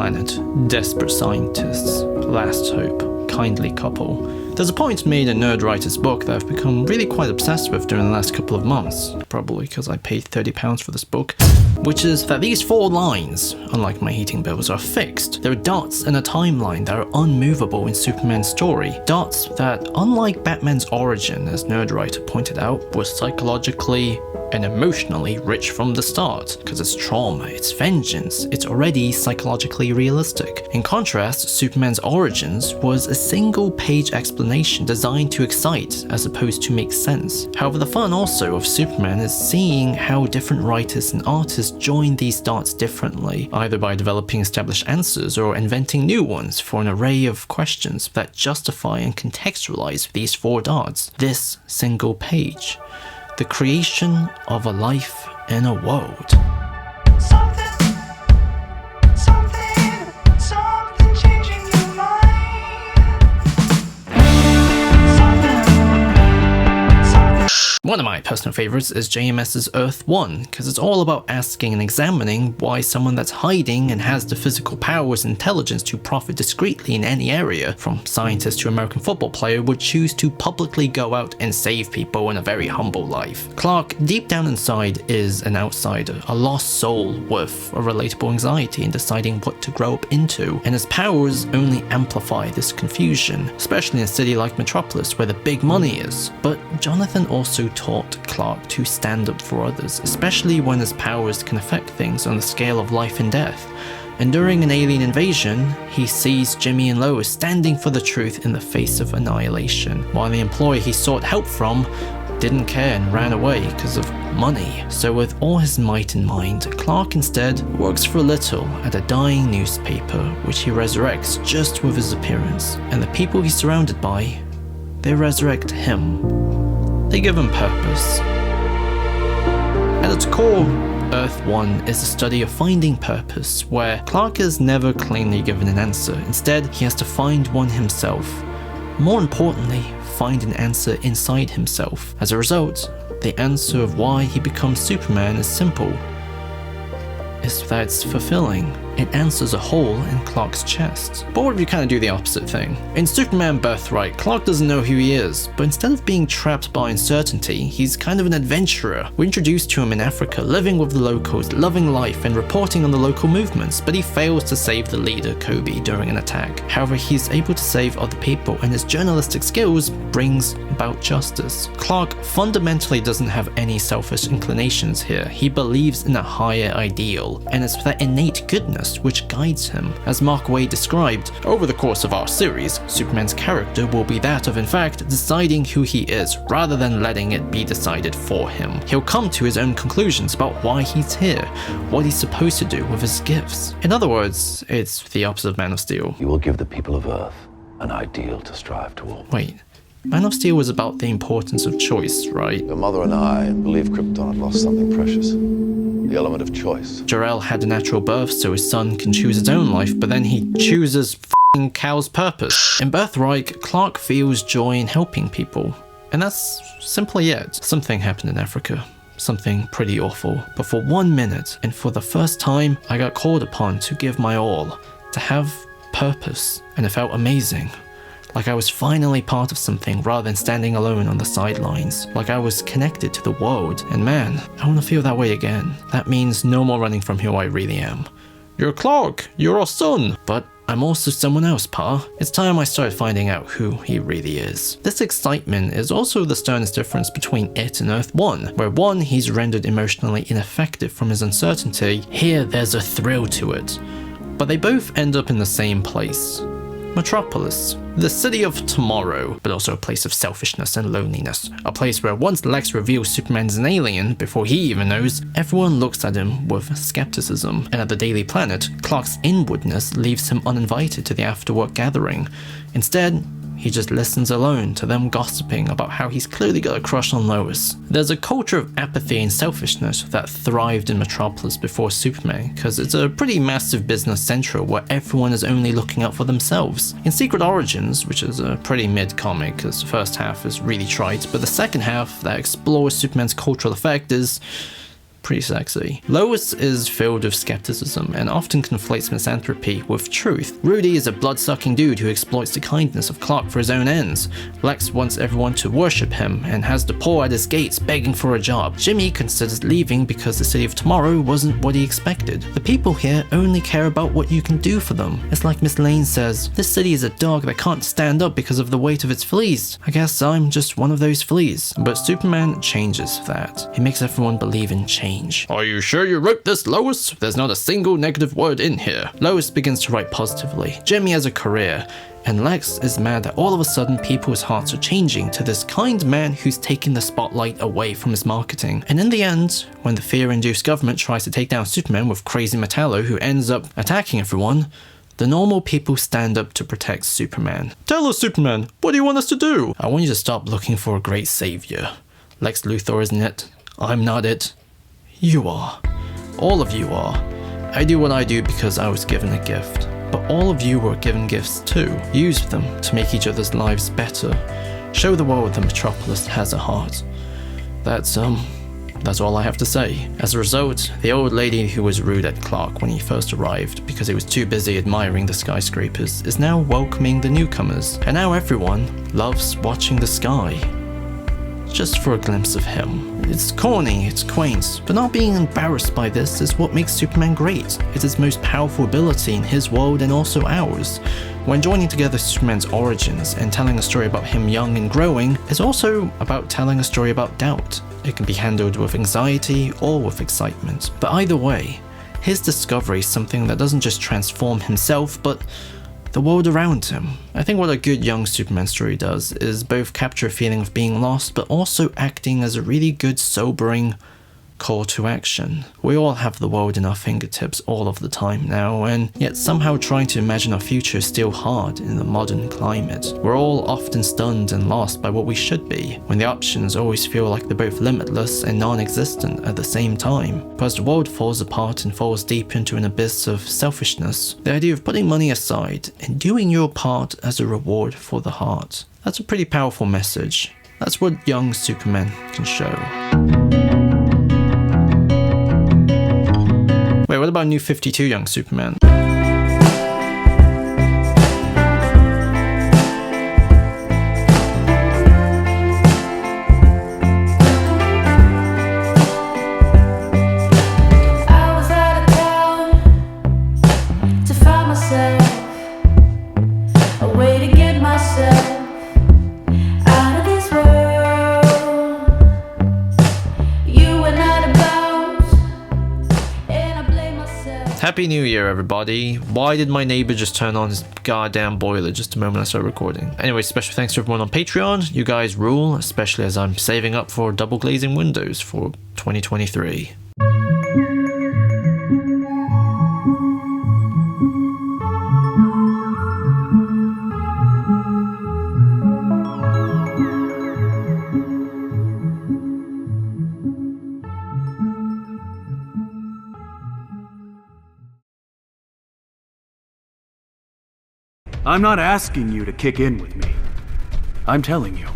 planet, desperate scientists, last hope, kindly couple. There's a point made in Nerdwriter's book that I've become really quite obsessed with during the last couple of months, probably because I paid £30 for this book, which is that these 4 lines, unlike my heating bills, are fixed. They're dots in a timeline that are unmovable in Superman's story. Dots that, unlike Batman's origin, as Nerdwriter pointed out, was psychologically and emotionally rich from the start, because it's trauma, it's vengeance, it's already psychologically realistic. In contrast, Superman's origins was a single-page explanation designed to excite as opposed to make sense. However, the fun also of Superman is seeing how different writers and artists join these dots differently, either by developing established answers or inventing new ones for an array of questions that justify and contextualize these 4 dots. This single page. The creation of a life in a world. Something changing your mind. One of my personal favorites is JMS's Earth 1, because it's all about asking and examining why someone that's hiding and has the physical powers and intelligence to profit discreetly in any area, from scientist to American football player, would choose to publicly go out and save people in a very humble life. Clark, deep down inside, is an outsider, a lost soul with a relatable anxiety in deciding what to grow up into, and his powers only amplify this confusion, especially in a city like Metropolis where the big money is. But Jonathan also taught Clark to stand up for others, especially when his powers can affect things on the scale of life and death. And during an alien invasion, he sees Jimmy and Lois standing for the truth in the face of annihilation, while the employee he sought help from didn't care and ran away because of money. So with all his might in mind, Clark instead works for a little at a dying newspaper, which he resurrects just with his appearance. And the people he's surrounded by, they resurrect him. They give him purpose. At its core, Earth 1 is a study of finding purpose, where Clark is never cleanly given an answer. Instead, he has to find one himself. More importantly, find an answer inside himself. As a result, the answer of why he becomes Superman is simple. It's that it's fulfilling. It answers a hole in Clark's chest. But what if you kind of do the opposite thing? In Superman Birthright, Clark doesn't know who he is, but instead of being trapped by uncertainty, he's kind of an adventurer. We're introduced to him in Africa, living with the locals, loving life, and reporting on the local movements, but he fails to save the leader, Kobe, during an attack. However, he's able to save other people, and his journalistic skills brings about justice. Clark fundamentally doesn't have any selfish inclinations here. He believes in a higher ideal, and it's that innate goodness which guides him. As Mark Waid described, over the course of our series, Superman's character will be that of, in fact, deciding who he is, rather than letting it be decided for him. He'll come to his own conclusions about why he's here, what he's supposed to do with his gifts. In other words, it's the opposite of Man of Steel. You will give the people of Earth an ideal to strive toward. Wait, Man of Steel was about the importance of choice, right? Your mother and I believe Krypton had lost something precious. The element of choice. Jor-El had a natural birth so his son can choose his own life, but then he chooses f***ing Cal's purpose. In Birthright, Clark feels joy in helping people. And that's simply it. Something happened in Africa. Something pretty awful. But for 1 minute, and for the first time, I got called upon to give my all, to have purpose, and it felt amazing. Like I was finally part of something rather than standing alone on the sidelines. Like I was connected to the world. And man, I want to feel that way again. That means no more running from who I really am. You're Clark, you're our son. But I'm also someone else, Pa. It's time I started finding out who he really is. This excitement is also the sternest difference between it and Earth 1, where 1, he's rendered emotionally ineffective from his uncertainty. Here, there's a thrill to it. But they both end up in the same place. Metropolis, the city of tomorrow, but also a place of selfishness and loneliness. A place where once Lex reveals Superman's an alien, before he even knows, everyone looks at him with skepticism. And at the Daily Planet, Clark's inwardness leaves him uninvited to the after-work gathering. Instead, he just listens alone to them gossiping about how he's clearly got a crush on Lois. There's a culture of apathy and selfishness that thrived in Metropolis before Superman, because it's a pretty massive business central where everyone is only looking out for themselves. In Secret Origins, which is a pretty mid-comic, because the first half is really trite, but the second half that explores Superman's cultural effect is pretty sexy. Lois is filled with skepticism and often conflates misanthropy with truth. Rudy is a blood-sucking dude who exploits the kindness of Clark for his own ends. Lex wants everyone to worship him and has the poor at his gates begging for a job. Jimmy considers leaving because the city of tomorrow wasn't what he expected. The people here only care about what you can do for them. It's like Miss Lane says, this city is a dog that can't stand up because of the weight of its fleas. I guess I'm just one of those fleas. But Superman changes that. He makes everyone believe in change. Are you sure you wrote this, Lois? There's not a single negative word in here. Lois begins to write positively. Jimmy has a career. And Lex is mad that all of a sudden people's hearts are changing to this kind man who's taking the spotlight away from his marketing. And in the end, when the fear-induced government tries to take down Superman with crazy Metallo who ends up attacking everyone, the normal people stand up to protect Superman. Tell us, Superman, what do you want us to do? I want you to stop looking for a great savior. Lex Luthor isn't it. I'm not it. You are. All of you are. I do what I do because I was given a gift. But all of you were given gifts too. Use them to make each other's lives better. Show the world that Metropolis has a heart. That's all I have to say. As a result, the old lady who was rude at Clark when he first arrived because he was too busy admiring the skyscrapers is now welcoming the newcomers. And now everyone loves watching the sky. Just for a glimpse of him. It's corny, it's quaint, but not being embarrassed by this is what makes Superman great. It's his most powerful ability in his world and also ours. When joining together Superman's origins and telling a story about him young and growing is also about telling a story about doubt. It can be handled with anxiety or with excitement. But either way, his discovery is something that doesn't just transform himself, but the world around him. I think what a good young Superman story does is both capture a feeling of being lost, but also acting as a really good, sobering call to action. We all have the world in our fingertips all of the time now, and yet somehow trying to imagine our future is still hard in the modern climate. We're all often stunned and lost by what we should be, when the options always feel like they're both limitless and non-existent at the same time. But as the world falls apart and falls deep into an abyss of selfishness, the idea of putting money aside and doing your part as a reward for the heart. That's a pretty powerful message. That's what young Superman can show. Wait, what about New 52 Young Superman? Happy New Year, everybody. Why did my neighbor just turn on his goddamn boiler just a moment I started recording? Anyway, special thanks to everyone on Patreon. You guys rule, especially as I'm saving up for double glazing windows for 2023. I'm not asking you to kick in with me. I'm telling you,